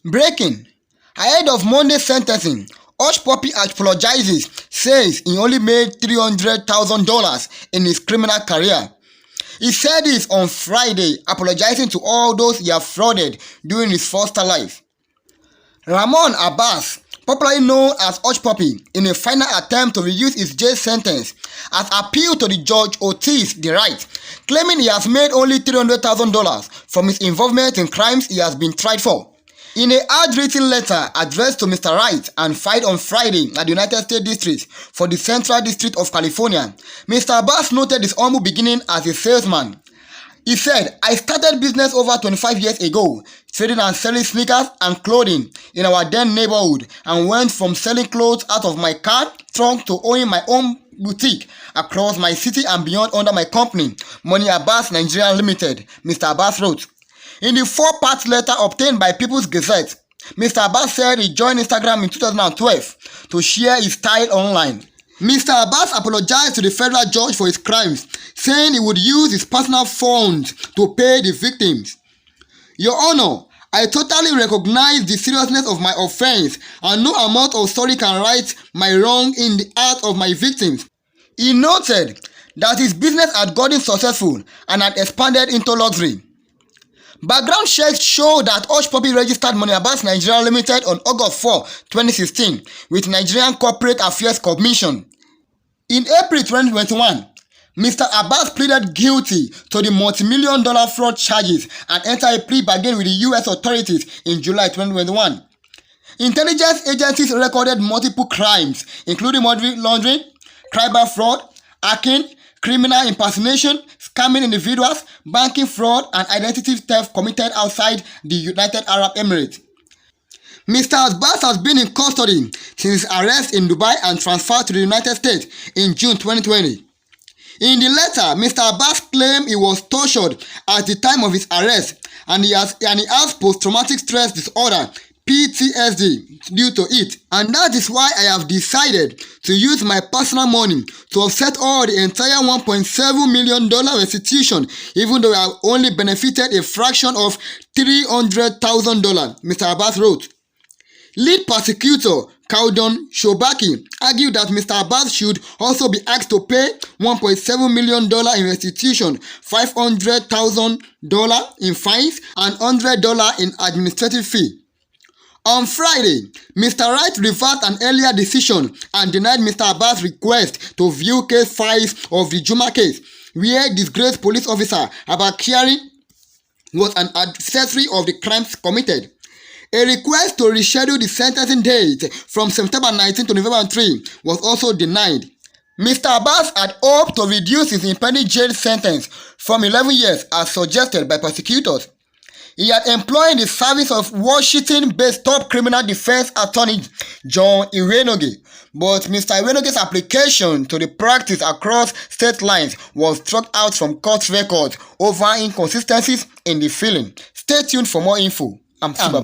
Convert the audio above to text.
Breaking. Ahead of Monday's sentencing, Hushpuppi Apologizes says he only made $300,000 in his criminal career. He said this on Friday, apologizing to all those he has frauded during his foster life. Ramon Abbas, popularly known as Hushpuppi, in a final attempt to reduce his jail sentence, has appealed to the judge Otis the right, claiming he has made only $300,000 from his involvement in crimes he has been tried for. In a handwritten letter addressed to Mr. Wright and filed on Friday at the United States District for the Central District of California, Mr. Abbas noted his humble beginning as a salesman. He said, "I started business over 25 years ago, trading and selling sneakers and clothing in our then neighborhood, and went from selling clothes out of my car trunk to owning my own boutique across my city and beyond under my company, Money Abbas Nigeria Limited," Mr. Abbas wrote. In the 4-part letter obtained by People's Gazette, Mr. Abbas said he joined Instagram in 2012 to share his style online. Mr. Abbas apologized to the federal judge for his crimes, saying he would use his personal funds to pay the victims. "Your Honor, I totally recognize the seriousness of my offense, and no amount of sorry can right my wrong in the heart of my victims." He noted that his business had gotten successful and had expanded into luxury. Background checks show that Hushpuppi registered Money Abbas Nigeria Limited on August 4, 2016 with Nigerian Corporate Affairs Commission. In April 2021, Mr. Abbas pleaded guilty to the multi-million-dollar fraud charges and entered a plea bargain with the U.S. authorities in July 2021. Intelligence agencies recorded multiple crimes, including money laundering, tribal fraud, hacking, criminal impersonation, scamming individuals, banking fraud, and identity theft committed outside the United Arab Emirates. Mr. Abbas has been in custody since his arrest in Dubai and transferred to the United States in June 2020. In the letter, Mr. Abbas claimed he was tortured at the time of his arrest and he has post-traumatic stress disorder (PTSD) due to it, and that is why I have decided to use my personal money to offset all the entire $1.7 million restitution, even though I have only benefited a fraction of $300,000, Mr. Abbas wrote. Lead prosecutor Kaldon Shobaki argued that Mr. Abbas should also be asked to pay $1.7 million in restitution, $500,000 in fines, and $100 in administrative fee. On Friday, Mr. Wright reversed an earlier decision and denied Mr. Abbas' request to view case files of the Juma case, where disgraced police officer Abakari was an accessory of the crimes committed. A request to reschedule the sentencing date from September 19 to November 3 was also denied. Mr. Abbas had hoped to reduce his impending jail sentence from 11 years as suggested by prosecutors. He had employed the service of Washington-based top criminal defense attorney John Iwenoge, but Mr. Iwenoge's application to the practice across state lines was struck out from court records over inconsistencies in the filing. Stay tuned for more info. I'm Baba.